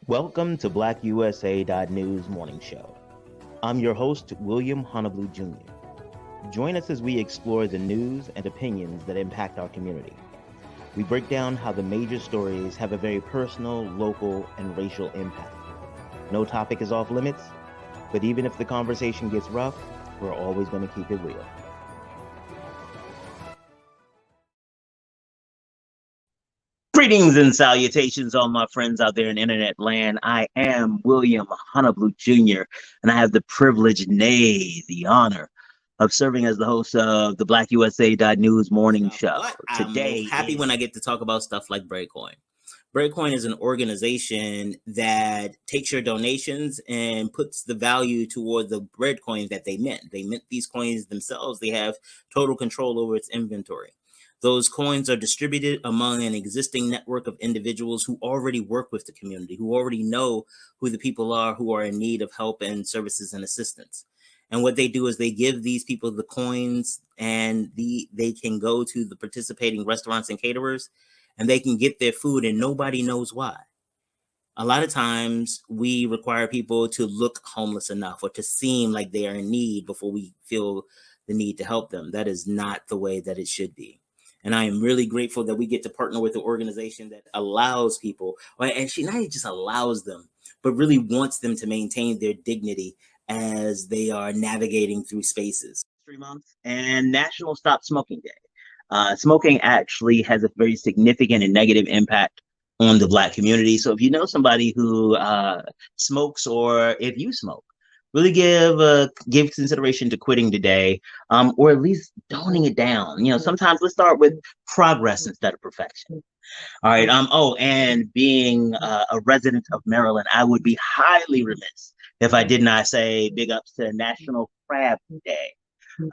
Welcome to BlackUSA.news morning show. I'm your host, William Honolulu Jr. Join us as we explore the news and opinions that impact our community. We break down how the major stories have a very personal, local, and racial impact. No topic is off limits, but even if the conversation gets rough, we're always going to keep it real. Greetings and salutations, all my friends out there in internet land. I am William Honolulu Jr., and I have the privilege, nay, the honor of serving as the host of the BlackUSA.news morning show. Today, I'm happy when I get to talk about stuff like Breadcoin. Breadcoin is an organization that takes your donations and puts the value toward the bread coins that they mint. They mint these coins themselves. They have total control over its inventory. Those coins are distributed among an existing network of individuals who already work with the community, who already know who the people are who are in need of help and services and assistance. And what they do is they give these people the coins, and they can go to the participating restaurants and caterers, and they can get their food, and nobody knows why. A lot of times we require people to look homeless enough or to seem like they are in need before we feel the need to help them. That is not the way that it should be. And I am really grateful that we get to partner with an organization that allows people, and she not just allows them, but really wants them to maintain their dignity as they are navigating through spaces. 3 months and National Stop Smoking Day. Smoking actually has a very significant and negative impact on the Black community. So if you know somebody who smokes, or if you smoke, really give consideration to quitting today, or at least toning it down. You know, sometimes let's start with progress instead of perfection. All right. And being a resident of Maryland, I would be highly remiss if I did not say big ups to National Crab Day.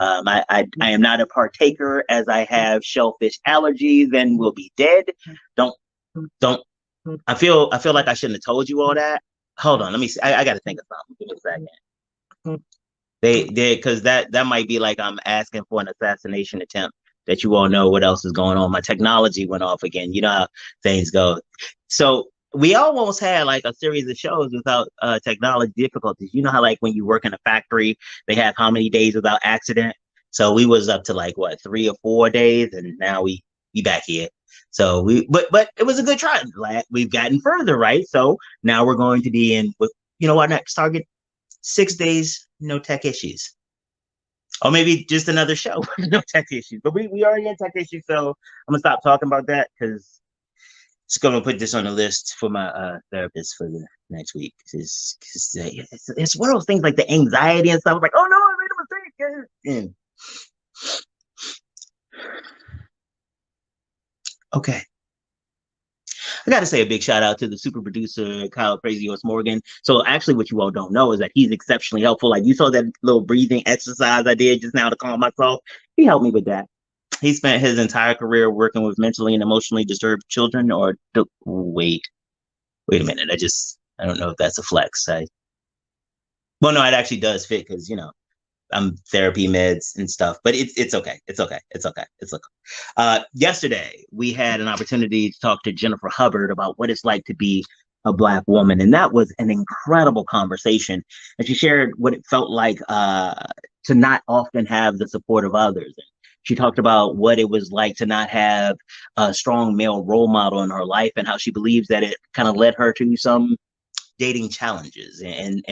I am not a partaker, as I have shellfish allergies and will be dead. Don't. I feel like I shouldn't have told you all that. Hold on, let me see. I got to think of something. Give me a second. Because that might be like I'm asking for an assassination attempt. That you all know what else is going on. My technology went off again. You know how things go. So we almost had like a series of shows without technology difficulties. You know how like when you work in a factory, they have how many days without accident? So we was up to like what, 3 or 4 days, and now we back here. So but it was a good try. Like, we've gotten further, right? So now we're going to be in with, you know, our next target, 6 days, no tech issues. Or maybe just another show, no tech issues. But we already had tech issues, so I'm gonna stop talking about that, because it's gonna put this on the list for my therapist for the next week. It's one of those things, like the anxiety and stuff. Like, oh no, I made a mistake. Okay. I got to say a big shout out to the super producer, Kyle Crazy Horse Morgan. So actually what you all don't know is that he's exceptionally helpful. Like, you saw that little breathing exercise I did just now to calm myself. He helped me with that. He spent his entire career working with mentally and emotionally disturbed children. Wait a minute. I don't know if that's a flex. Well, no, it actually does fit, because, you know, I'm therapy meds and stuff, but it's okay. It's okay. Yesterday, we had an opportunity to talk to Jennifer Hubbard about what it's like to be a Black woman. And that was an incredible conversation. And she shared what it felt like to not often have the support of others. And she talked about what it was like to not have a strong male role model in her life, and how she believes that it kind of led her to some dating challenges and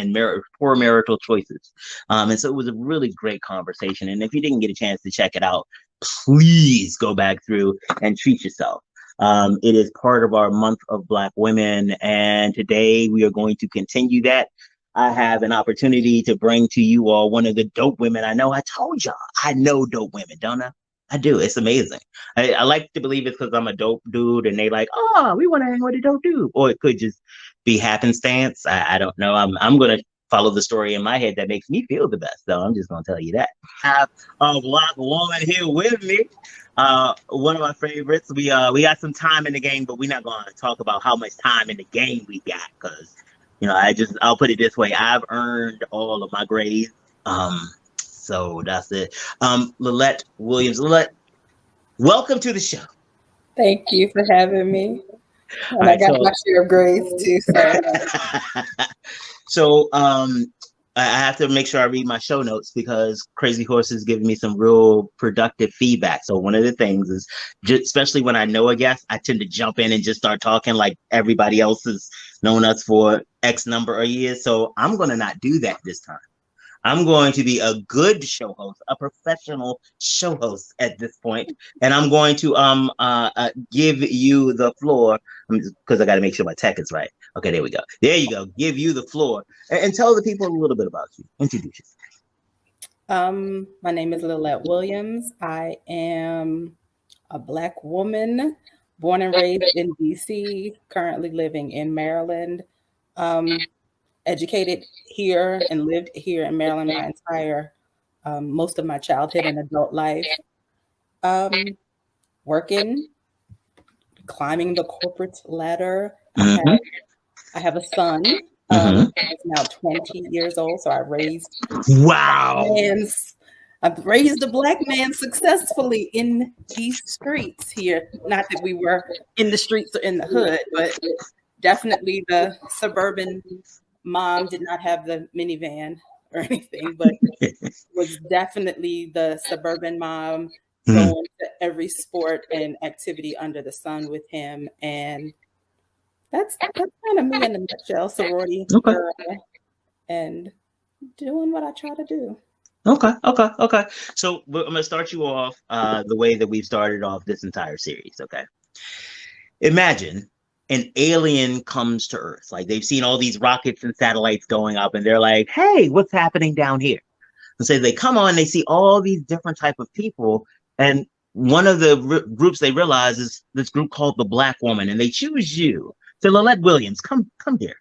poor marital choices. And so it was a really great conversation. And if you didn't get a chance to check it out, please go back through and treat yourself. It is part of our month of Black women. And today we are going to continue that. I have an opportunity to bring to you all one of the dope women I know. I told y'all, I know dope women, don't I? I do. It's amazing. I like to believe it's because I'm a dope dude and they like, oh, we want to hang with a dope dude. Or it could just be happenstance. I don't know. I'm going to follow the story in my head that makes me feel the best, though. I'm just going to tell you that. I have a Black woman here with me. One of my favorites. We got some time in the game, but we're not going to talk about how much time in the game we got, because, you know, I'll put it this way. I've earned all of my grades. So that's it. Lillet Williams. Lillet, welcome to the show. Thank you for having me. All And I right, got so my share of grades too. So so I have to make sure I read my show notes because Crazy Horse is giving me some real productive feedback. So one of the things is, just, especially when I know a guest, I tend to jump in and just start talking like everybody else has known us for X number of years. So I'm going to not do that this time. I'm going to be a good show host, a professional show host at this point, and I'm going to give you the floor because I got to make sure my tech is right. Okay, there we go. There you go. Give you the floor and tell the people a little bit about you. Introduce yourself. my name is Lillet Williams. I am a Black woman, born and raised in DC, currently living in Maryland. Um, Educated here and lived here in Maryland my entire most of my childhood and adult life. Um, Working, climbing the corporate ladder. Mm-hmm. I have a son. Mm-hmm. He's now 20 years old. So Wow. I've raised a Black man successfully in these streets here. Not that we were in the streets or in the hood, but definitely the suburban mom did not have the minivan or anything, but was definitely the suburban mom going to every sport and activity under the sun with him. And that's kind of me in a nutshell, sorority girl and doing what I try to do. Okay. So I'm going to start you off the way that we've started off this entire series, okay? Imagine an alien comes to Earth. Like they've seen all these rockets and satellites going up and they're like, hey, what's happening down here? And so they come on, they see all these different type of people. And one of the groups they realize is this group called the Black Woman. And they choose you. So Lillet Williams, come here.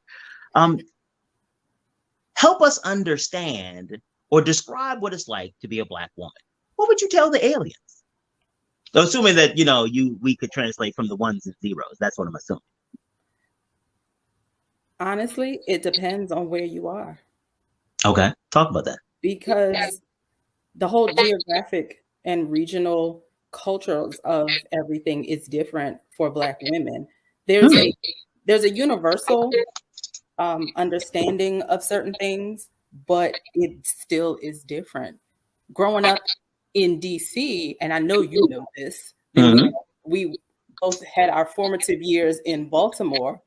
Help us understand or describe what it's like to be a Black woman. What would you tell the aliens? So assuming that, we could translate from the ones and zeros. That's what I'm assuming. Honestly, it depends on where you are. Okay. Talk about that. Because the whole geographic and regional cultures of everything is different for Black women. There's a universal understanding of certain things, but it still is different. Growing up in DC, and I know you know this, we both had our formative years in Baltimore.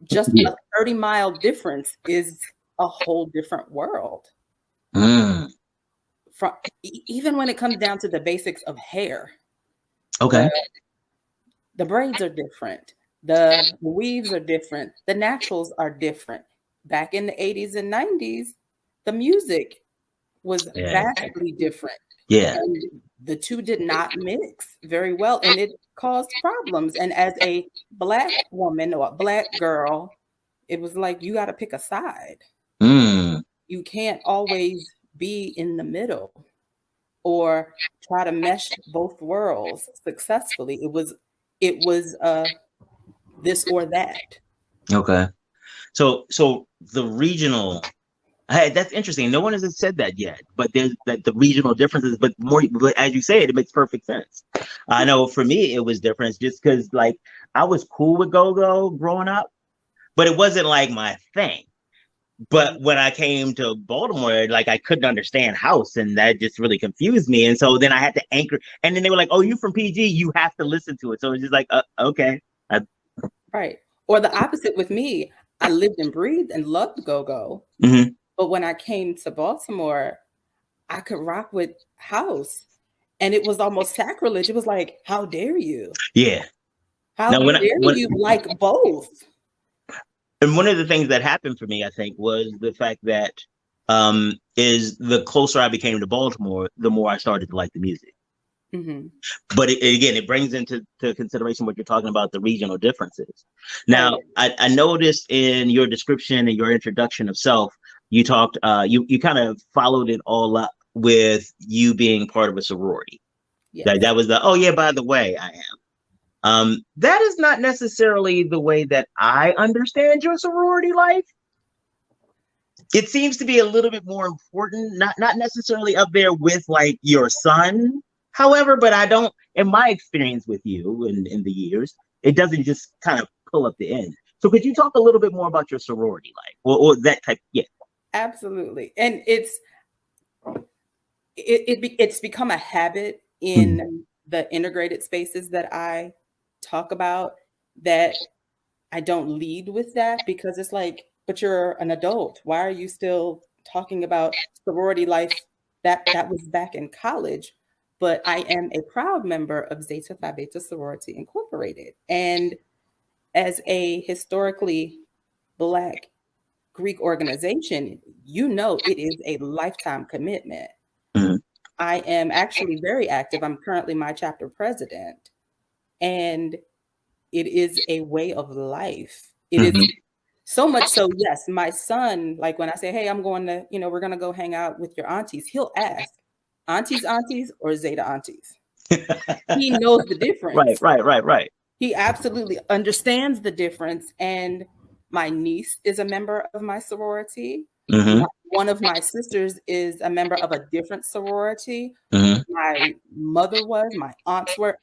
Just a 30-mile difference is a whole different world. From even when it comes down to the basics of hair. Okay. The braids are different. The weaves are different. The naturals are different. Back in the 80s and 90s, the music was vastly different. Yeah. And the two did not mix very well, and it caused problems. And as a Black woman or a Black girl, it was like you got to pick a side. You can't always be in the middle or try to mesh both worlds successfully. It was this or that. Okay. So the regional, hey, that's interesting. No one has said that yet, but there's that the regional differences, but as you say it makes perfect sense. I know for me, it was different just because like I was cool with go-go growing up, but it wasn't like my thing. But when I came to Baltimore, like I couldn't understand house, and that just really confused me. And so then I had to anchor, and then they were like, "Oh, you from PG? You have to listen to it." So it's just like, okay, right. Or the opposite with me. I lived and breathed and loved go-go, but when I came to Baltimore, I could rock with house, and it was almost sacrilege. It was like, "How dare you? Yeah, how dare you like both?" And one of the things that happened for me, I think, was the fact that is the closer I became to Baltimore, the more I started to like the music. But again, it brings into consideration what you're talking about, the regional differences. Now, I noticed in your description and your introduction of self, you talked, you kind of followed it all up with you being part of a sorority. Yes. That was by the way, I am. That is not necessarily the way that I understand your sorority life. It seems to be a little bit more important, not necessarily up there with like your son. However, but I don't, in my experience with you in the years, It doesn't just kind of pull up the end. So could you talk a little bit more about your sorority life or that type? Yeah. Absolutely. And it's become a habit in the integrated spaces that I talk about, that I don't lead with that, because it's like, but you're an adult. Why are you still talking about sorority life? That was back in college. But I am a proud member of Zeta Phi Beta Sorority Incorporated. And as a historically Black Greek organization, it is a lifetime commitment. Mhm. I am actually very active. I'm currently my chapter president, and it is a way of life. It is so much so, yes, my son, like when I say, hey, I'm going to, we're going to go hang out with your aunties, he'll ask, aunties or Zeta aunties? He knows the difference. Right. He absolutely understands the difference. And my niece is a member of my sorority. One of my sisters is a member of a different sorority. My mother was, my aunts were,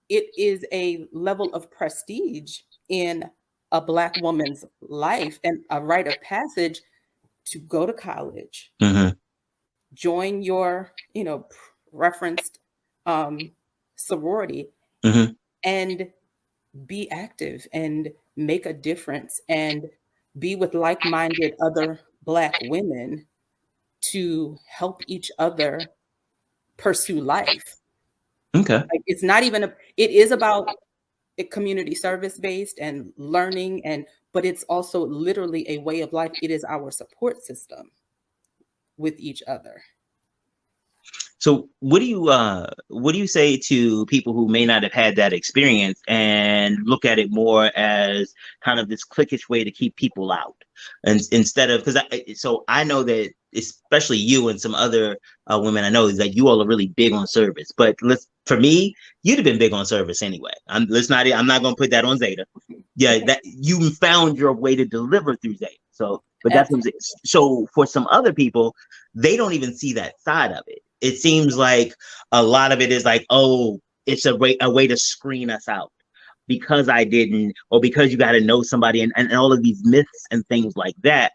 it is a level of prestige in a Black woman's life and a rite of passage to go to college, join your, referenced sorority, and be active and make a difference and be with like-minded other Black women to help each other pursue life. Okay. Like, it's not even it is about community service based and learning, but it's also literally a way of life. It is our support system with each other. So what do you say to people who may not have had that experience and look at it more as kind of this cliquish way to keep people out, and instead of, I know that especially you and some other women I know, is that you all are really big on service, but for me, you'd have been big on service anyway. I'm not going to put that on Zeta. Yeah, that you found your way to deliver through Zeta. So, but that's what I'm saying. So for some other people, they don't even see that side of it. It seems like a lot of it is like, oh, it's a way to screen us out because I didn't, or because you got to know somebody, and all of these myths and things like that.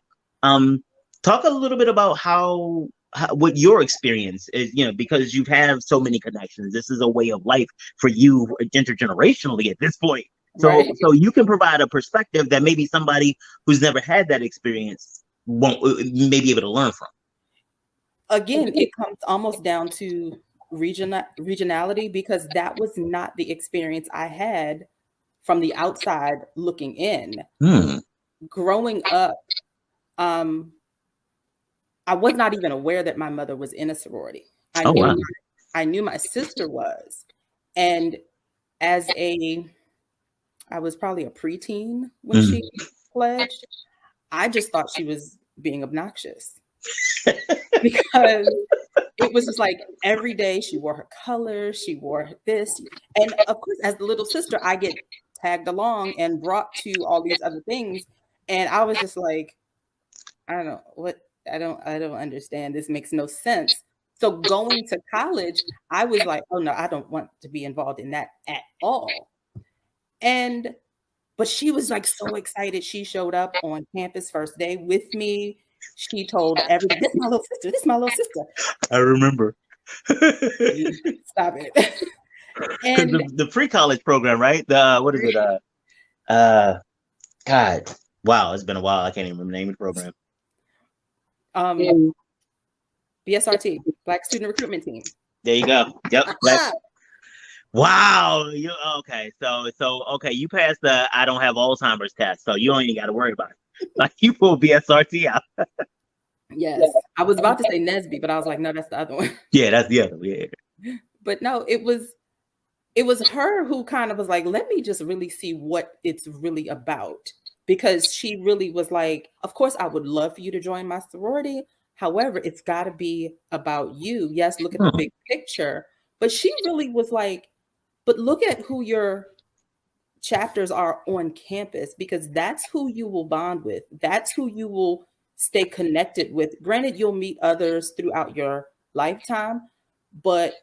Talk a little bit about how what your experience is, because you have so many connections. This is a way of life for you intergenerationally at this point. So, so you can provide a perspective that maybe somebody who's never had that experience may be able to learn from. Again, it comes almost down to regionality, because that was not the experience I had from the outside looking in. Growing up, I was not even aware that my mother was in a sorority. I knew my sister was. And I was probably a preteen when she pledged. I just thought she was being obnoxious. Because it was just like every day she wore her colors, she wore this. And of course, as the little sister, I get tagged along and brought to all these other things. And I was just like, I don't know what, I don't understand. This makes no sense. So going to college, I was like, oh no, I don't want to be involved in that at all. But she was like so excited. She showed up on campus first day with me. She told everybody, this is my little sister. This is my little sister. I remember. Stop it. And the pre-college program, right? What is it? God, wow, it's been a while. I can't even remember the name of the program. BSRT, Black Student Recruitment Team. There you go. Yep. Wow. Okay. So okay, you passed the I don't have Alzheimer's test, so you don't even got to worry about it. Like, you pull BSRT out. Yes. I was about to say Nesby, but I was like, no, that's the other one. Yeah, that's the other one. Yeah. But no, it was her who kind of was like, let me just really see what it's really about. Because she really was like, of course, I would love for you to join my sorority. However, it's got to be about you. Yes, look at the big picture. But she really was like, but look at who your chapters are on campus, because that's who you will bond with. That's who you will stay connected with. Granted, you'll meet others throughout your lifetime, but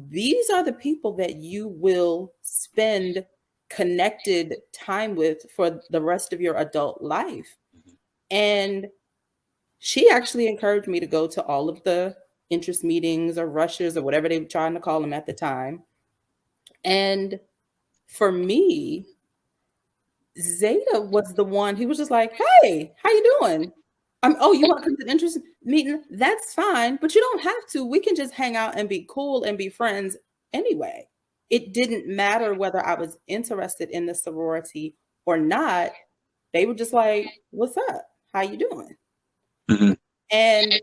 these are the people that you will spend connected time with for the rest of your adult life. And she actually encouraged me to go to all of the interest meetings or rushes or whatever they were trying to call them at the time. And for me, Zeta was the one. He was just like, "Hey, how you doing? Oh, you want to come to the interest meeting? That's fine, but you don't have to. We can just hang out and be cool and be friends anyway." It didn't matter whether I was interested in the sorority or not. They were just like, "What's up? How you doing?" Mm-hmm. And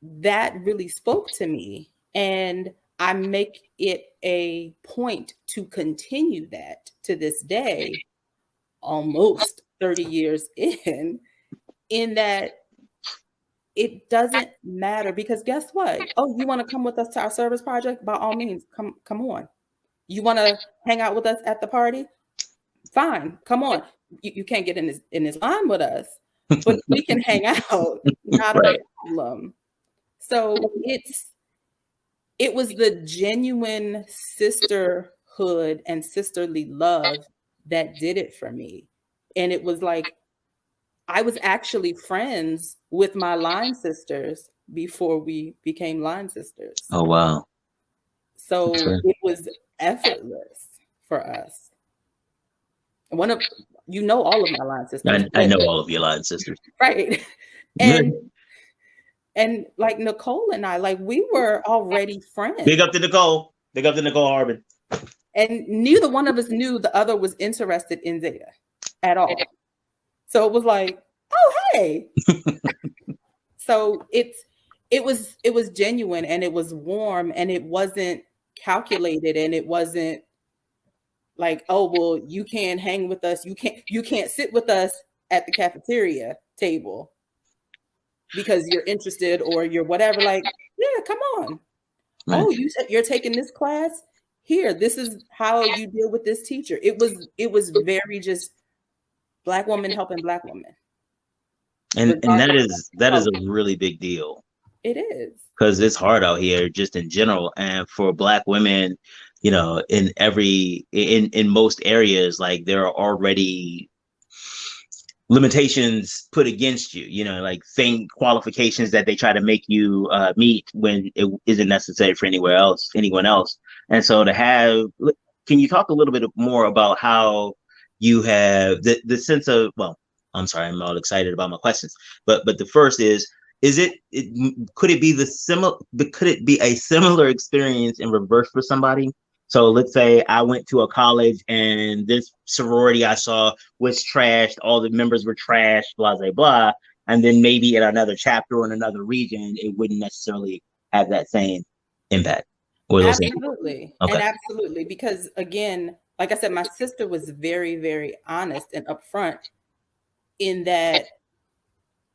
that really spoke to me. And I make it a point to continue that to this day, almost 30 years in that it doesn't matter, because guess what? Oh, you want to come with us to our service project? By all means, come on. You want to hang out with us at the party? Fine, come on. You can't get in this line with us, but we can hang out. Not a problem. So it was the genuine sisterhood and sisterly love that did it for me. And it was like, I was actually friends with my line sisters before we became line sisters. Oh, wow. So it was effortless for us. All of my line sisters. I know all of your line sisters. Right. And like Nicole and I, like, we were already friends. Big up to Nicole. Big up to Nicole Harbin. And neither one of us knew the other was interested in Zeta at all. So it was like, oh, hey. So it was genuine, and it was warm, and it wasn't calculated, and it wasn't like, oh, well, you can't hang with us. You can't sit with us at the cafeteria table because you're interested or you're whatever. Like, yeah, come on. Right. Oh, you're taking this class? Here, this is how you deal with this teacher. It was very just Black woman helping Black woman. And that is a really big deal. It is. Because it's hard out here just in general. And for Black women, you know, in most areas, like, there are already limitations put against you, you know, like same qualifications that they try to make you meet when it isn't necessary for anyone else. And so can you talk a little bit more about how you have the sense of, well, I'm sorry, I'm all excited about my questions, but the first could it be a similar experience in reverse for somebody? So let's say I went to a college and this sorority I saw was trashed. All the members were trashed, blah, blah, blah. And then maybe in another chapter or in another region, it wouldn't necessarily have that same impact. Absolutely. Okay. And absolutely. Because again, like I said, my sister was very, very honest and upfront in that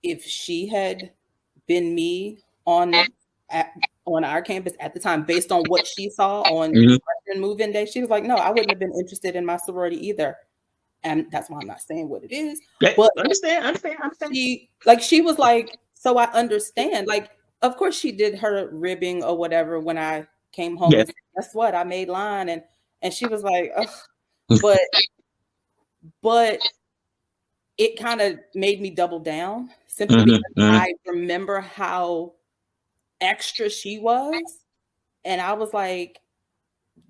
if she had been me on our campus at the time, based on what she saw on freshman move-in day, she was like, no, I wouldn't have been interested in my sorority either. And that's why I'm not saying what it is. But understand. She was like, so I understand. Like, of course she did her ribbing or whatever when I came home. And said, guess what? I made line. And she was like, ugh. But it kind of made me double down simply because I remember how extra she was. And I was like,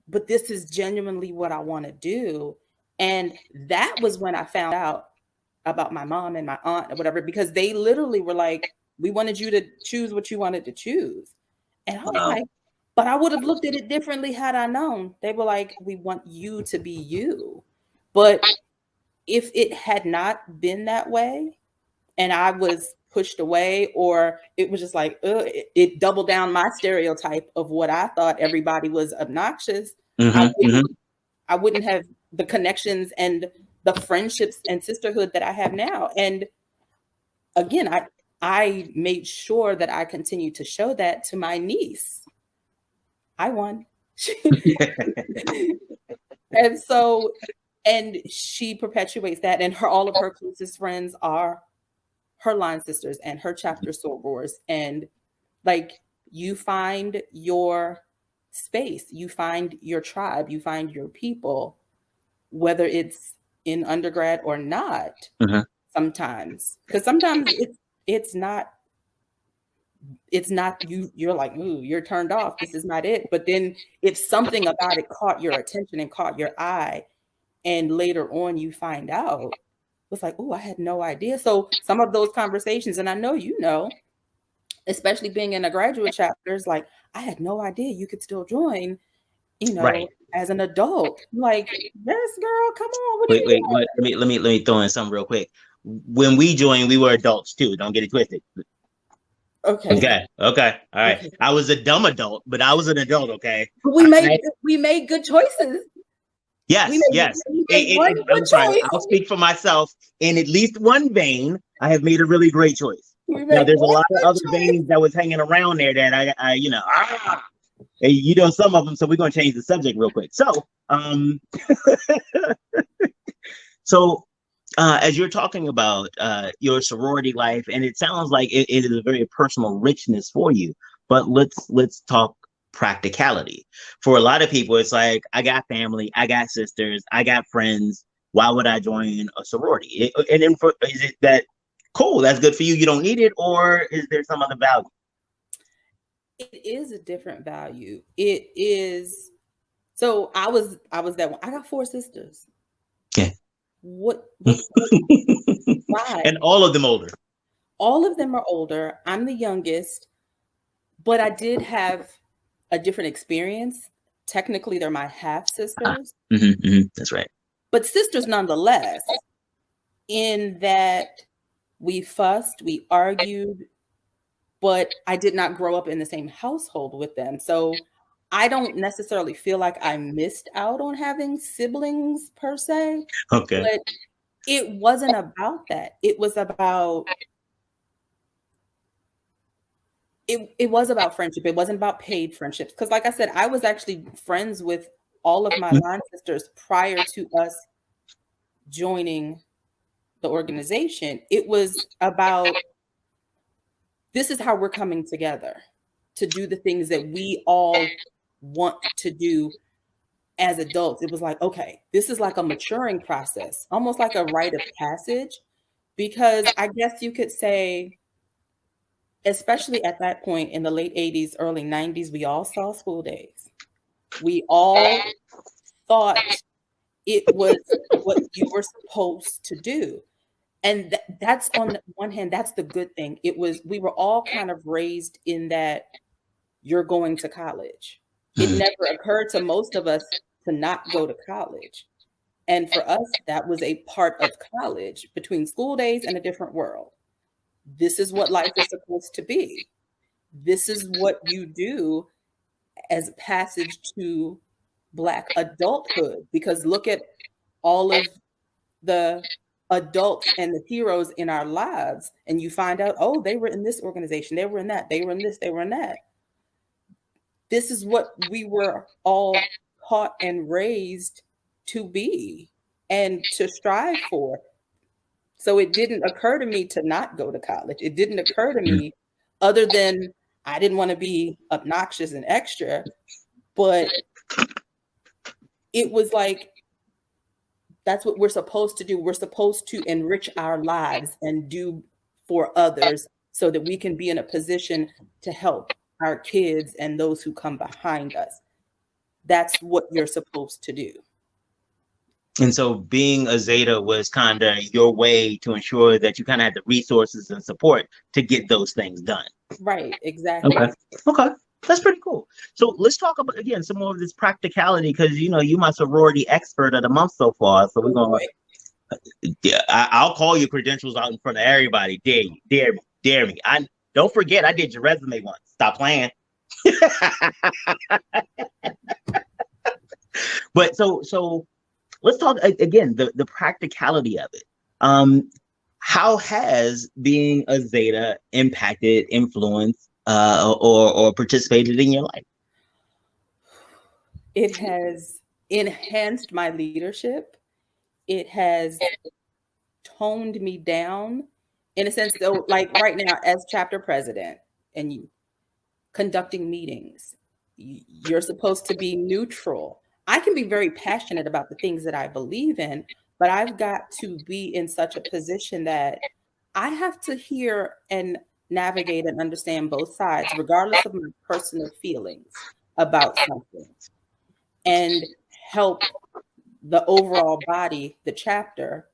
but this is genuinely what I want to do. And that was when I found out about my mom and my aunt or whatever, because they literally were like, we wanted you to choose what you wanted to choose. And I was like, but I would have looked at it differently had I known. They were like, we want you to be you. But if it had not been that way and I was pushed away, or it was just like, it doubled down my stereotype of what I thought everybody was obnoxious, I wouldn't have the connections and the friendships and sisterhood that I have now. And again, I made sure that I continued to show that to my niece. I won. And she perpetuates that, and all of her closest friends are her line sisters and her chapter sorors. And like, you find your space. You find your tribe, you find your people, whether it's in undergrad or not. Sometimes, because sometimes it's not you're like, ooh, you're turned off, this is not it. But then if something about it caught your attention and caught your eye, and later on you find out, it's like, oh, I had no idea. So some of those conversations, and I know, especially being in a graduate chapter, is like, I had no idea you could still join, Right. as an adult. I'm like, yes, girl, come on. What Wait, let me throw in something real quick. When we joined, we were adults too. Don't get it twisted. Okay. All right. Okay. I was a dumb adult, but I was an adult. Okay. But we made good choices. Yes. I'm sorry. I'll speak for myself. In at least one vein, I have made a really great choice. Now, there's a lot of other veins that was hanging around there that some of them. So we're gonna change the subject real quick. So, as you're talking about your sorority life, and it sounds like it is a very personal richness for you. But let's talk practicality. For a lot of people, it's like, I got family, I got sisters, I got friends. Why would I join a sorority? Is it that cool? That's good for you. You don't need it, or is there some other value? It is a different value. It is. So I was that one. I got 4 sisters. Okay. What why? And all of them older. All of them are older. I'm the youngest, but I did have a different experience. Technically, they're my half sisters. That's right. But sisters nonetheless, in that we fussed, we argued, but I did not grow up in the same household with them. So I don't necessarily feel like I missed out on having siblings per se. Okay. But it wasn't about that. It was about it was about friendship. It wasn't about paid friendships. Because like I said, I was actually friends with all of my line sisters prior to us joining the organization. It was about, this is how we're coming together to do the things that we all want to do as adults. It was like, okay, this is like a maturing process, almost like a rite of passage, because I guess you could say, especially at that point in the late 80s, early 90s, we all saw School Days. We all thought it was what you were supposed to do. And that's, on the one hand, that's the good thing. We were all kind of raised in that you're going to college. It never occurred to most of us to not go to college. And for us, that was a part of college, between School Days and a different world. This is what life is supposed to be. This is what you do as a passage to Black adulthood. Because look at all of the adults and the heroes in our lives, and you find out, oh, they were in this organization, they were in that, they were in this, they were in that. This is what we were all taught and raised to be and to strive for. So it didn't occur to me to not go to college. It didn't occur to me, other than I didn't want to be obnoxious and extra, but it was like, that's what we're supposed to do. We're supposed to enrich our lives and do for others so that we can be in a position to help our kids and those who come behind us. That's what you're supposed to do. And so being a Zeta was kind of your way to ensure that you kind of had the resources and support to get those things done. Right, exactly. Okay. That's pretty cool. So let's talk about, again, some more of this practicality, because, you my sorority expert of the month so far. So we're going to, I'll call your credentials out in front of everybody. Dare me. Don't forget, I did your resume once. Stop playing. But so let's talk again, the practicality of it. How has being a Zeta impacted, influenced, or participated in your life? It has enhanced my leadership. It has toned me down in a sense. So like right now, as chapter president and conducting meetings, you're supposed to be neutral. I can be very passionate about the things that I believe in, but I've got to be in such a position that I have to hear and navigate and understand both sides, regardless of my personal feelings about something, and help the overall body, the chapter,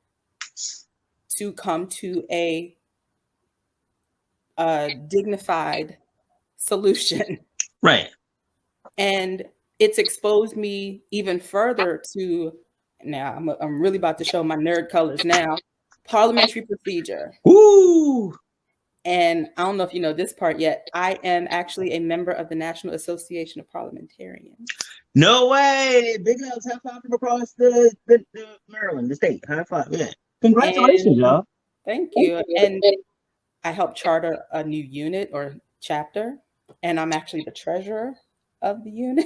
to come to a dignified solution. Right. And it's exposed me even further to, now I'm really about to show my nerd colors now, parliamentary procedure. Woo! And I don't know if you know this part yet. I am actually a member of the National Association of Parliamentarians. No way! Big ups, high five from across the Maryland, the state. High five, yeah. Congratulations, y'all. Thank you. And I helped charter a new unit or chapter, and I'm actually the treasurer of the unit.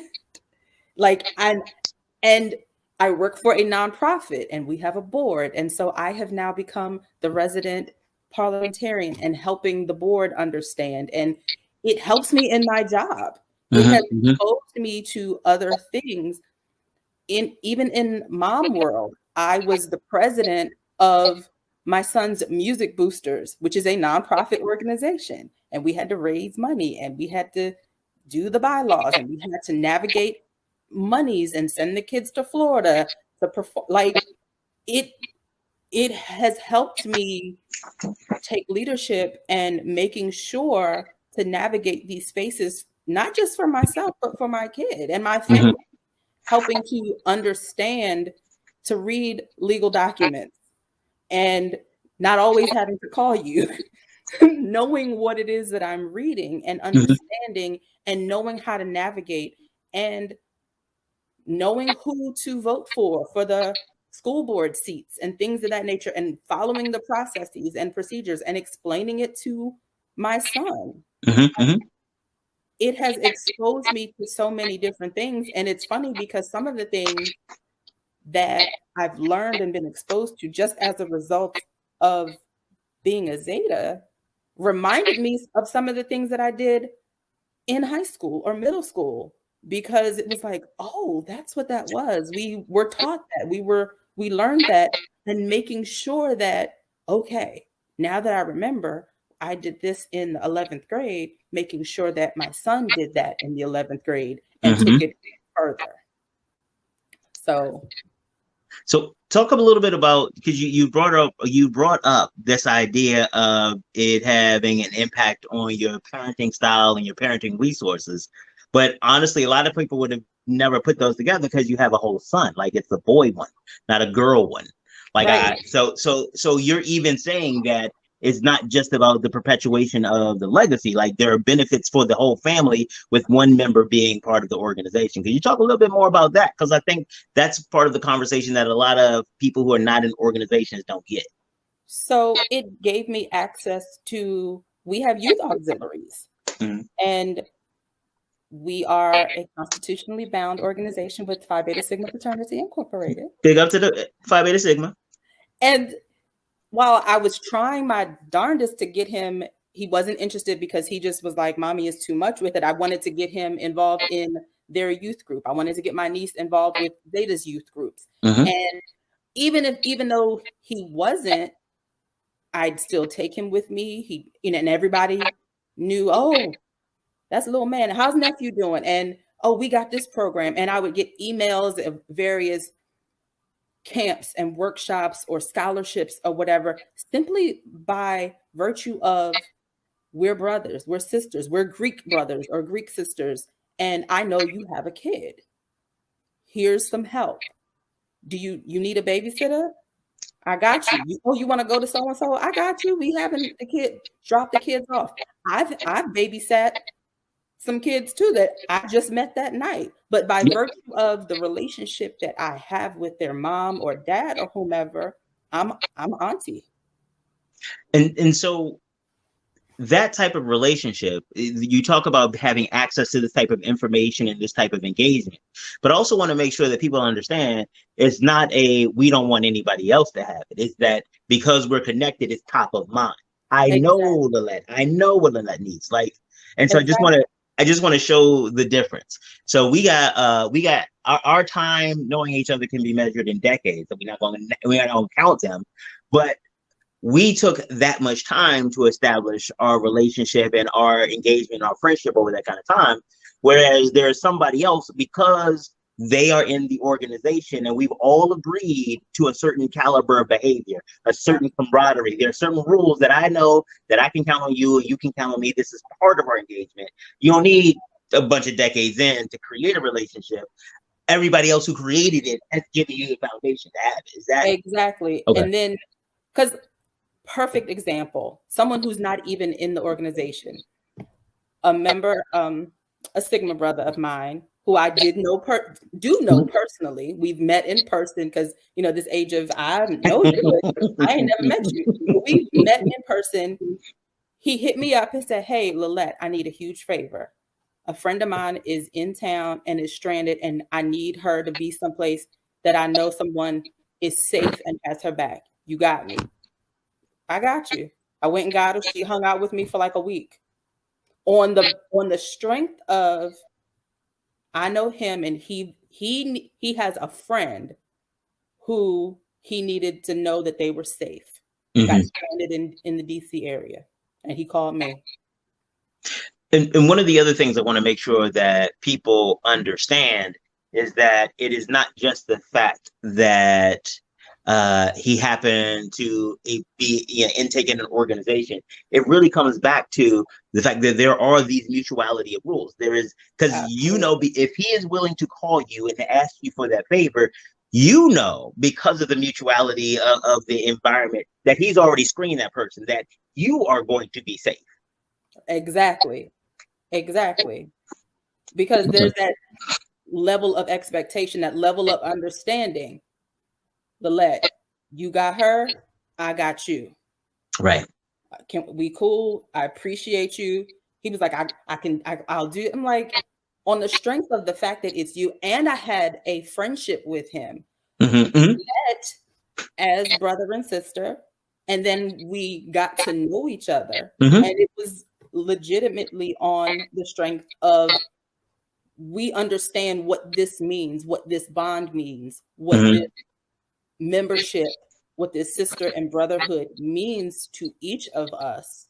And I work for a nonprofit, and we have a board. And so I have now become the resident parliamentarian and helping the board understand. And it helps me in my job. It has exposed me to other things. Even in mom world, I was the president of my son's Music Boosters, which is a nonprofit organization. And we had to raise money, and we had to do the bylaws, and we had to navigate monies and send the kids to Florida to perform. Like it has helped me take leadership and making sure to navigate these spaces, not just for myself, but for my kid and my family, helping to understand, to read legal documents and not always having to call you, knowing what it is that I'm reading and understanding and knowing how to navigate and knowing who to vote for the school board seats and things of that nature, and following the processes and procedures and explaining it to my son. It has exposed me to so many different things. And it's funny because some of the things that I've learned and been exposed to just as a result of being a Zeta reminded me of some of the things that I did in high school or middle school, because it was like, oh, that's what that was. We were taught that, we learned that, and making sure that, okay, now that I remember, I did this in the 11th grade, making sure that my son did that in the 11th grade and took it further. So talk a little bit about, because you brought up this idea of it having an impact on your parenting style and your parenting resources. But honestly, a lot of people would have never put those together because you have a whole son. Like, it's a boy one, not a girl one. Like, right. So you're even saying that it's not just about the perpetuation of the legacy. Like, there are benefits for the whole family with one member being part of the organization. Can you talk a little bit more about that? Because I think that's part of the conversation that a lot of people who are not in organizations don't get. So it gave me access to, we have youth auxiliaries, and we are a constitutionally bound organization with Phi Beta Sigma Fraternity Incorporated. Big up to the Phi Beta Sigma. And while I was trying my darndest to get him, he wasn't interested because he just was like, mommy is too much with it. I wanted to get him involved in their youth group. I wanted to get my niece involved with Zeta's youth groups. And even though he wasn't, I'd still take him with me. And everybody knew, oh, that's a little man. How's nephew doing? And, oh, we got this program. And I would get emails of various camps and workshops or scholarships or whatever, simply by virtue of we're brothers, we're sisters, we're Greek brothers or Greek sisters. And I know you have a kid. Here's some help. Do you need a babysitter? I got you. You want to go to so-and-so? I got you. We having the kid, drop the kids off. I've babysat some kids too that I just met that night. But by virtue of the relationship that I have with their mom or dad or whomever, I'm auntie. And so that type of relationship, you talk about having access to this type of information and this type of engagement, but I also want to make sure that people understand it's not we don't want anybody else to have it. It's that because we're connected, it's top of mind. I know Lillet. I know what Lillet needs. Like, and so I just want to I just want to show the difference. So we got our time knowing each other can be measured in decades. So we're not going to count them, but we took that much time to establish our relationship and our engagement, our friendship over that kind of time. Whereas there's somebody else, because they are in the organization and we've all agreed to a certain caliber of behavior, a certain camaraderie. There are certain rules that I know that I can count on you and you can count on me. This is part of our engagement. You don't need a bunch of decades in to create a relationship. Everybody else who created it has given you the foundation to have it. Is that exactly? Okay. And then, because perfect example, someone who's not even in the organization, a member, a Sigma brother of mine, who I did know personally. We've met in person because, you know, this age of I know you, but I ain't never met you. We've met in person. He hit me up and said, "Hey, Lillet, I need a huge favor. A friend of mine is in town and is stranded, and I need her to be someplace that I know someone is safe and has her back. You got me." I got you. I went and got her. She hung out with me for like a week. On the strength of, I know him, and he has a friend who he needed to know that they were safe. Got stranded in the DC area, and he called me. And one of the other things I want to make sure that people understand is that it is not just the fact that he happened to be intake in an organization. It really comes back to the fact that there are these mutuality of rules. There is, because you know, if he is willing to call you and to ask you for that favor, you know, because of the mutuality of the environment, that he's already screened that person, that you are going to be safe. Exactly. Because there's that level of expectation, that level of understanding. Lillet, you got her, I got you. Right. Can we cool? I appreciate you. He was like, I'll do it. I'm like, on the strength of the fact that it's you, and I had a friendship with him. We met as brother and sister, and then we got to know each other. And it was legitimately on the strength of, we understand what this means, what this bond means, what this membership, what this sister and brotherhood means to each of us.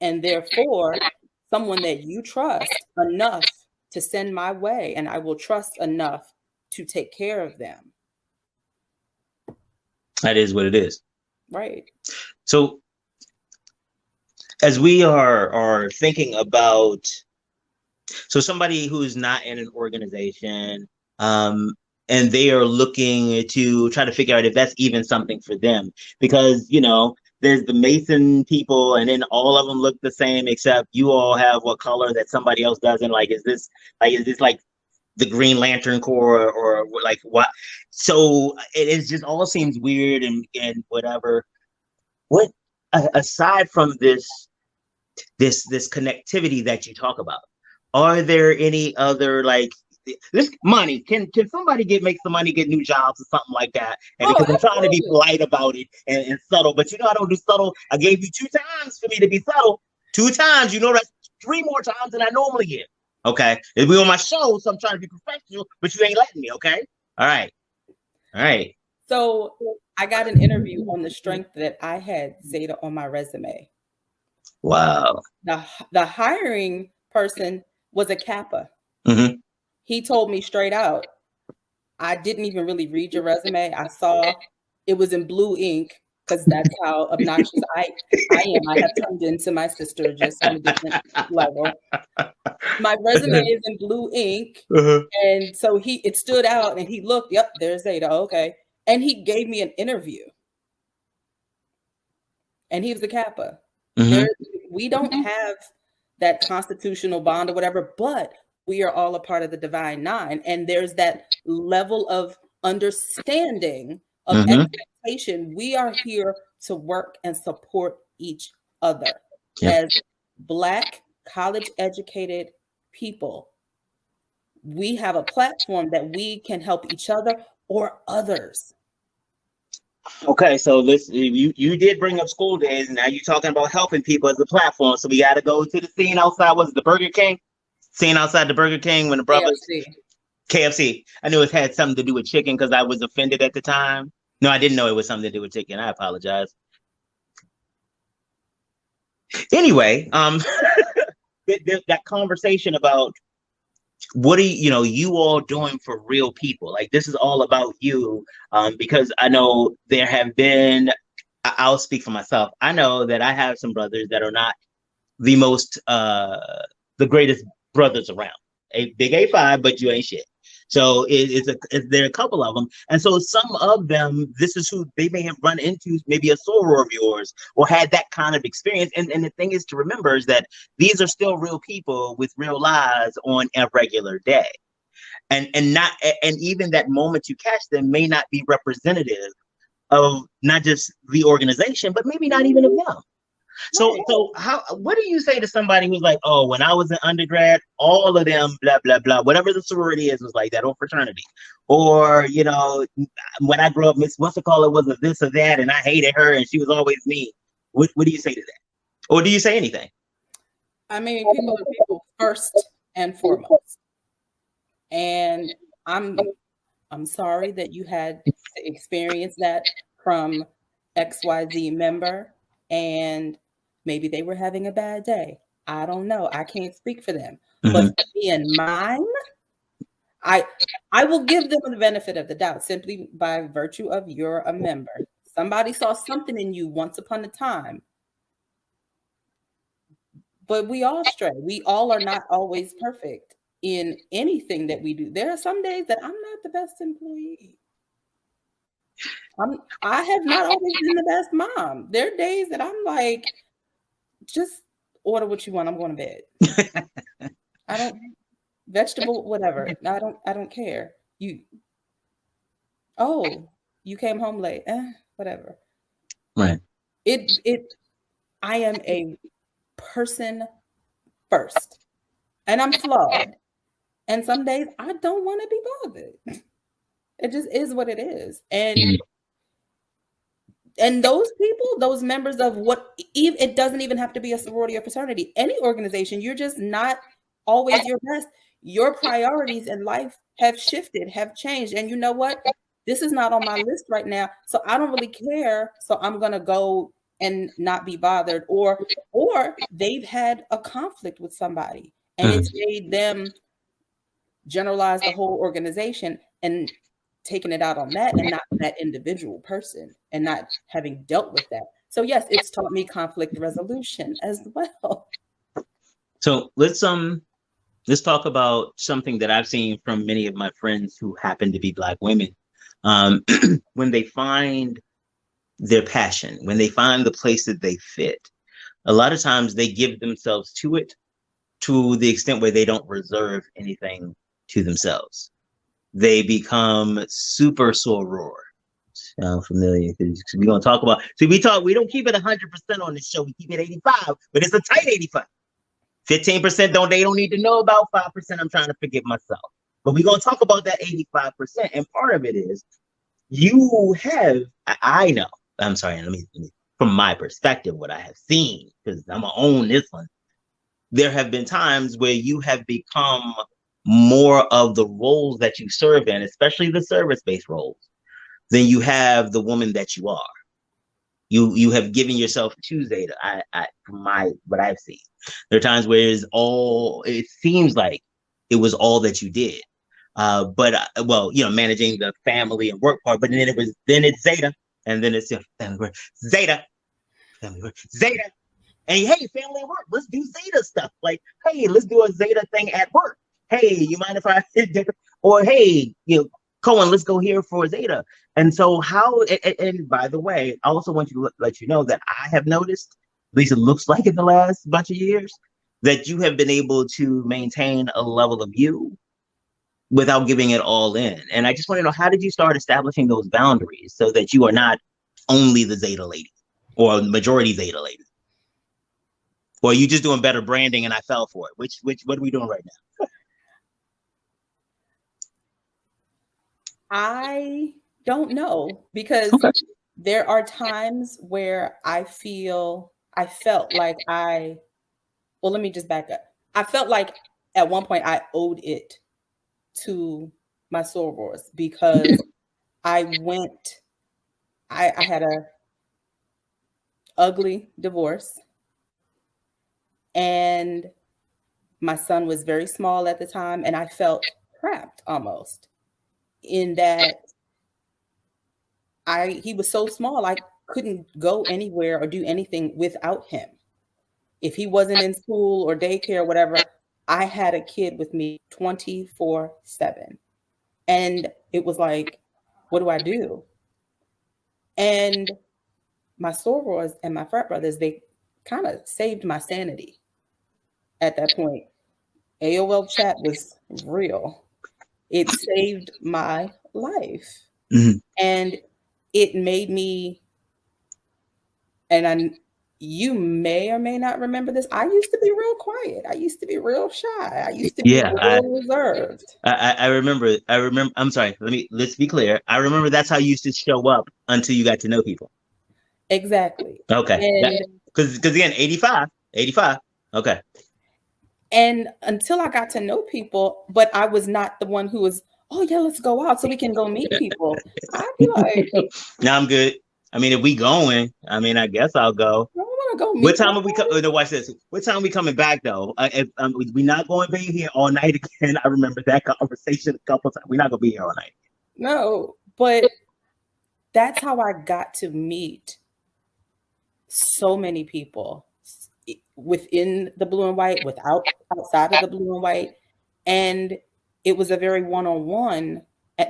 And therefore, someone that you trust enough to send my way, and I will trust enough to take care of them. That is what it is. Right. So as we are thinking about, so somebody who's not in an organization, and they are looking to try to figure out if that's even something for them, because, you know, there's the Mason people, and then all of them look the same, except you all have what color that somebody else doesn't. Like, is this like the Green Lantern Corps or like what? So it just all seems weird and whatever. What, aside from this connectivity that you talk about, are there any other, like, this money, can somebody make some money, get new jobs or something like that? And because I'm trying to be polite about it and subtle, but you know I don't do subtle. I gave you 2 times for me to be subtle. 2 times, you know, that's 3 more times than I normally give. Okay, it'll be on my show, so I'm trying to be professional, but you ain't letting me. Okay, all right. So I got an interview on the strength that I had Zeta on my resume. Wow. The hiring person was a Kappa. He told me straight out, I didn't even really read your resume. I saw it was in blue ink, because that's how obnoxious I am. I have turned into my sister, just on a different level. My resume is in blue ink. And so it stood out, and he looked, yep, there's Zeta, okay. And he gave me an interview. And he was a Kappa. We don't have that constitutional bond or whatever, but we are all a part of the Divine Nine. And there's that level of understanding of expectation. We are here to work and support each other as Black college educated people. We have a platform that we can help each other or others. Okay, so you did bring up school days, and now you're talking about helping people as a platform. So we got to go to the scene outside. Was it the Burger King? scene outside the Burger King when the brothers KFC. I knew it had something to do with chicken because I was offended at the time. No, I didn't know it was something to do with chicken. I apologize. Anyway, that conversation about what are you all doing for real people? Like, this is all about you, because I know there have been, I'll speak for myself. I know that I have some brothers that are not the most, the greatest brothers around. A big A5, but you ain't shit. So there are a couple of them. And so some of them, this is who they may have run into, maybe a soror of yours, or had that kind of experience. And the thing is to remember is that these are still real people with real lives on a regular day. And even that moment you catch them may not be representative of not just the organization, but maybe not even of them. So what do you say to somebody who's like, oh, when I was in undergrad, all of them, blah, blah, blah, whatever the sorority is, was like that, or fraternity. Or, when I grew up, Miss what's it called, it was a this or that, and I hated her and she was always mean. What do you say to that? Or do you say anything? I mean, people are people first and foremost. And I'm sorry that you had to experience that from XYZ member, and maybe they were having a bad day. I don't know. I can't speak for them. Mm-hmm. But for me and mine, I will give them the benefit of the doubt simply by virtue of you're a member. Somebody saw something in you once upon a time. But we all stray. We all are not always perfect in anything that we do. There are some days that I'm not the best employee. I have not always been the best mom. There are days that I'm like, just order what you want. I'm going to bed. I don't vegetable, whatever. I don't care. You came home late. Whatever. Right. I am a person first, and I'm flawed. And some days I don't want to be bothered. It just is what it is. And those people, those members of it doesn't even have to be a sorority or fraternity, any organization, you're just not always your best. Your priorities in life have shifted, have changed. And you know what? This is not on my list right now. So I don't really care. So I'm going to go and not be bothered. Or they've had a conflict with somebody and it's made them generalize the whole organization and taking it out on that and not that individual person and not having dealt with that. So yes, it's taught me conflict resolution as well. So let's talk about something that I've seen from many of my friends who happen to be Black women. When they find their passion, when they find the place that they fit, a lot of times they give themselves to it to the extent where they don't reserve anything to themselves. They become super soror. Sound familiar? Because we're gonna talk about. See, we don't keep it 100% on this show. We keep it 85, but it's a tight 85. 15% they don't need to know about. 5% I'm trying to forgive myself. But we're gonna talk about that 85%. And part of it is you have. I know. I'm sorry. Let me from my perspective, what I have seen, because I'm gonna own this one. There have been times where you have become more of the roles that you serve in, especially the service-based roles, than you have the woman that you are. You have given yourself to Zeta. What I've seen. There are times where it seems like it was all that you did. Managing the family and work part, but then it's Zeta, and then it's family work. Zeta. And hey, family and work, let's do Zeta stuff. Like, hey, let's do a Zeta thing at work. Hey, you mind if I or hey, Cohen, let's go here for Zeta. And so and by the way, I also want to let you know that I have noticed, at least it looks like in the last bunch of years, that you have been able to maintain a level of you without giving it all in. And I just want to know, how did you start establishing those boundaries so that you are not only the Zeta lady or majority Zeta lady? Or are you just doing better branding and I fell for it? What are we doing right now? I don't know, because there are times where I felt like let me just back up. I felt like at one point I owed it to my sorors because I had a ugly divorce, and my son was very small at the time, and I felt trapped almost in that he was so small I couldn't go anywhere or do anything without him. If he wasn't in school or daycare or whatever, I had a kid with me 24/7. And it was like, what do I do? And my sorors and my frat brothers, they kind of saved my sanity at that point. AOL chat was real. It saved my life. Mhm. And it made me, and you may or may not remember this, I used to be real quiet. I used to be real shy. I used to be real reserved. I remember. I'm sorry. Let's be clear. I remember that's how you used to show up until you got to know people. Exactly. Okay. Because again, 85. Okay. And until I got to know people, but I was not the one who was, oh yeah, let's go out so we can go meet people. I'd be like, no, I'm good. I mean, if we going, I mean, I guess I'll go. I want to go meet. What time are we? Watch this. What time are we coming back though? If we're not going to be here all night again. I remember that conversation a couple times. We're not going to be here all night. No, but that's how I got to meet so many people within the blue and white, outside of the blue and white. And it was a very one-on-one,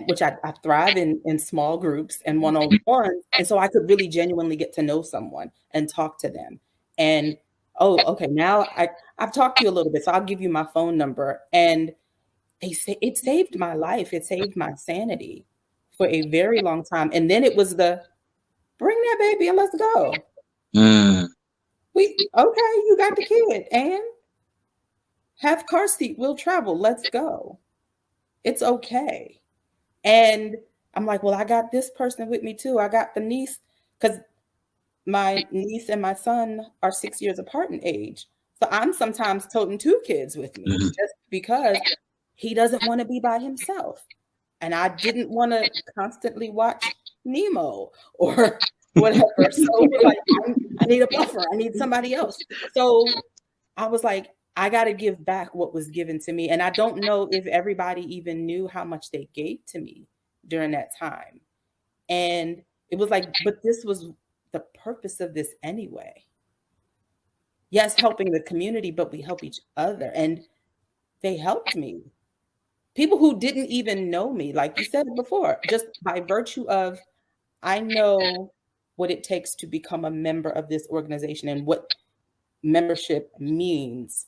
which I thrive in small groups and one-on-ones. And so I could really genuinely get to know someone and talk to them. And, oh, okay, now I've talked to you a little bit, so I'll give you my phone number. And it saved my life. It saved my sanity for a very long time. And then it was bring that baby and let's go. Okay, you got the kid and have car seat. We'll travel. Let's go. It's okay. And I'm like, well, I got this person with me too. I got the niece, because my niece and my son are 6 years apart in age. So I'm sometimes toting 2 kids with me just because he doesn't want to be by himself. And I didn't want to constantly watch Nemo or whatever. So like, I need a buffer. I need somebody else. So I was like, I got to give back what was given to me. And I don't know if everybody even knew how much they gave to me during that time. And it was like, but this was the purpose of this anyway. Yes, helping the community, but we help each other. And they helped me. People who didn't even know me, like you said before, just by virtue of, I know what it takes to become a member of this organization and what membership means.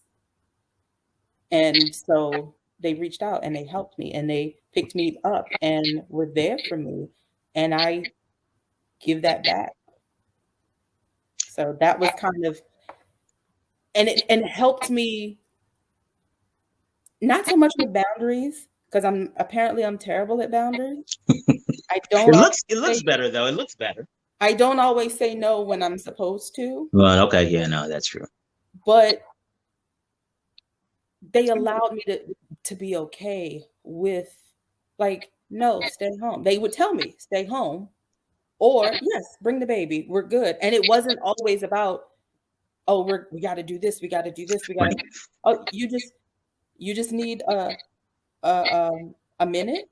And so they reached out and they helped me and they picked me up and were there for me. And I give that back. So that was kind of, and it helped me, not so much with boundaries, because I'm terrible at boundaries. I don't. It looks better though. It looks better. I don't always say no when I'm supposed to. Well, okay, yeah, no, that's true. But they allowed me to be okay with, like, no, stay home. They would tell me, stay home, or yes, bring the baby. We're good. And it wasn't always about, oh, we got to do this. We got to do this. We got to. Oh, you just need a minute.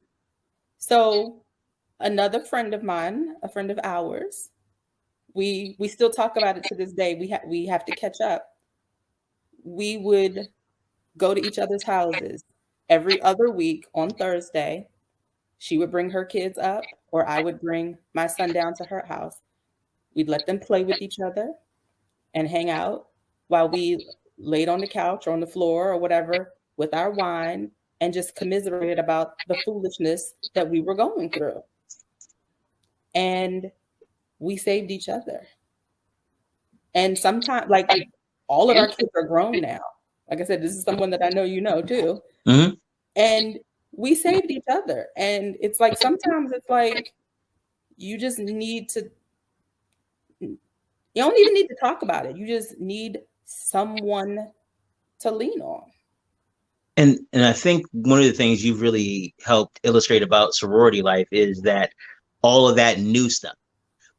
So another friend of mine, a friend of ours, we still talk about it to this day. We have to catch up. We would go to each other's houses every other week on Thursday. She would bring her kids up, or I would bring my son down to her house. We'd let them play with each other and hang out while we laid on the couch or on the floor or whatever with our wine and just commiserated about the foolishness that we were going through. And we saved each other. And sometimes, like, all of our kids are grown now. Like I said, this is someone that I know you know too. Mm-hmm. And we saved each other. And it's like, sometimes it's like, you just need to, you don't even need to talk about it. You just need someone to lean on. And I think one of the things you've really helped illustrate about sorority life is that all of that new stuff,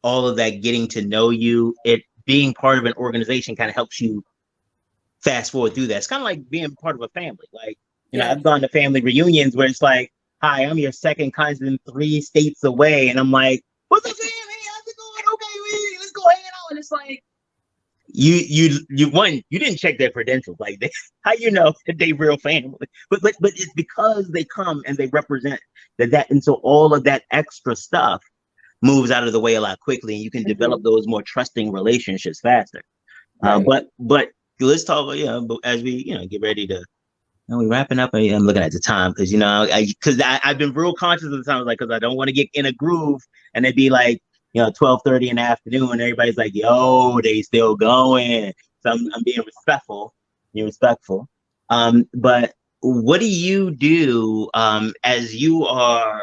all of that getting to know you, it being part of an organization kind of helps you fast forward through that. It's kind of like being part of a family. Like, Yes. I've gone to family reunions where it's like, hi, I'm your second cousin 3 states away. And I'm like, what's up, Sam? Hey, how's it going? Okay, let's go hang out. And it's like, you didn't check their credentials. Like, how you know that they real family? But it's because they come and they represent that. And so all of that extra stuff moves out of the way a lot quickly, and you can develop those more trusting relationships faster. Right. But let's talk. But as we get ready to, we wrapping up. I'm looking at the time because I've been real conscious of the time, like because I don't want to get in a groove and it'd be like 12:30 in the afternoon, and everybody's like, "Yo, they still going." So I'm being respectful. Being respectful. But what do you do as you are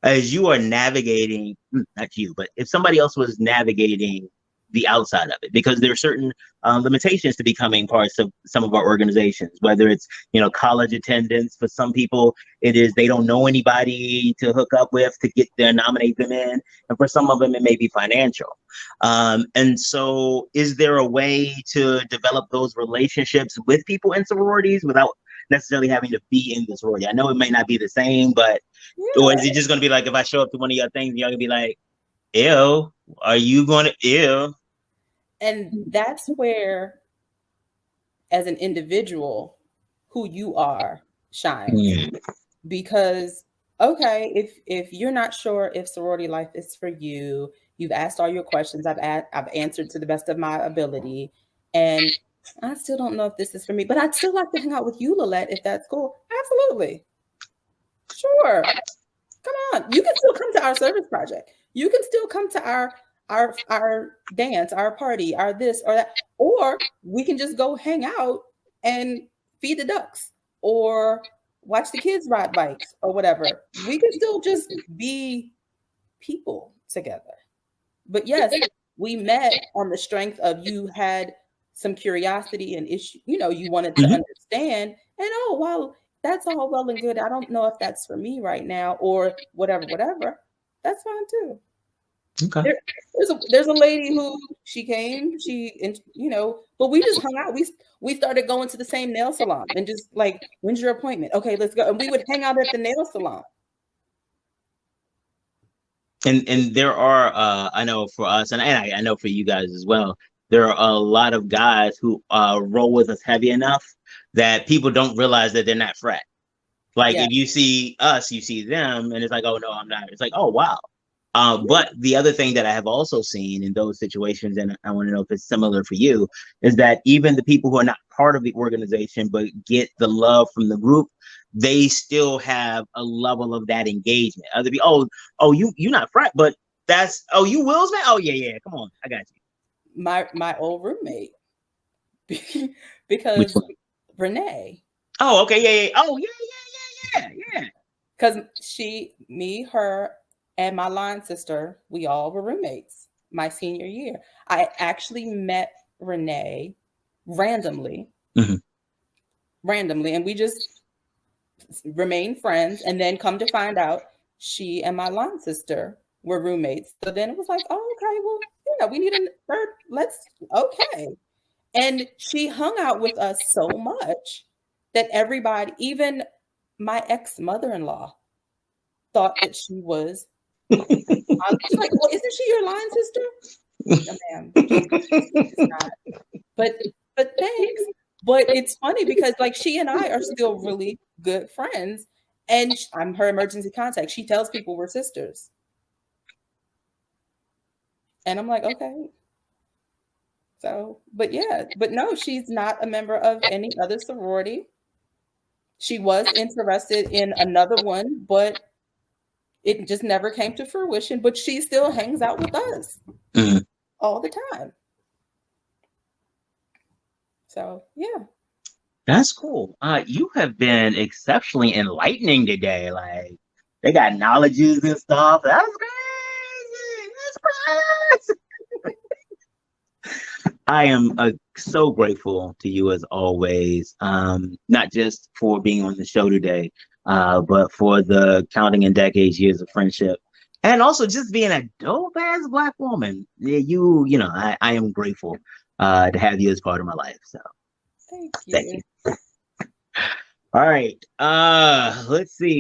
navigating, not you, but if somebody else was navigating the outside of it, because there are certain limitations to becoming parts of some of our organizations, whether it's, college attendance. For some people, it is they don't know anybody to hook up with to get there, nominate them in. And for some of them, it may be financial. And so is there a way to develop those relationships with people in sororities without necessarily having to be in the sorority? I know it may not be the same, but or is it just going to be like if I show up to one of your things, y'all gonna be like, ew, are you going to, ew? And that's where, as an individual, who you are shines. Because, okay, if you're not sure if sorority life is for you, you've asked all your questions, I've answered to the best of my ability, and I still don't know if this is for me, but I'd still like to hang out with you, Lillet, if that's cool. Absolutely. Sure. Come on. You can still come to our service project. You can still come to our dance, our party, our this or that, or we can just go hang out and feed the ducks or watch the kids ride bikes or whatever. We can still just be people together. But yes, we met on the strength of you had some curiosity and issue, you wanted to understand, and oh, well, that's all well and good. I don't know if that's for me right now or whatever. That's fine too. Okay. There's a lady who she came, but we just hung out. We started going to the same nail salon and just like, when's your appointment? Okay, let's go. And we would hang out at the nail salon. And there are, I know for us, and I know for you guys as well, there are a lot of guys who roll with us heavy enough that people don't realize that they're not frat. Like if you see us, you see them, and it's like, oh no, I'm not. It's like, oh wow. But the other thing that I have also seen in those situations, and I want to know if it's similar for you, is that even the people who are not part of the organization but get the love from the group, they still have a level of that engagement. Other people, you not frat, but you Will's man. Oh yeah, come on, I got you. My old roommate, because Renee. Oh okay, yeah. Oh yeah. Because me, her, and my line sister, we all were roommates my senior year. I actually met Renee randomly, and we just remained friends. And then come to find out, she and my line sister were roommates. So then it was like, oh, okay, well, we need a third. Okay. And she hung out with us so much that everybody, even my ex-mother-in-law, thought that she was. She's like, well, isn't she your line sister? No, ma'am. She's not. But thanks. But it's funny because like she and I are still really good friends, and I'm her emergency contact. She tells people we're sisters, and I'm like, okay. So, but no, she's not a member of any other sorority. She was interested in another one, but it just never came to fruition, but she still hangs out with us all the time. So, yeah. That's cool. You have been exceptionally enlightening today. Like, they got knowledges and stuff. That's crazy. I am so grateful to you as always, not just for being on the show today, but for the counting in decades, years of friendship, and also just being a dope ass Black woman. Yeah, I am grateful to have you as part of my life. So Thank thank you. you. All right, let's see.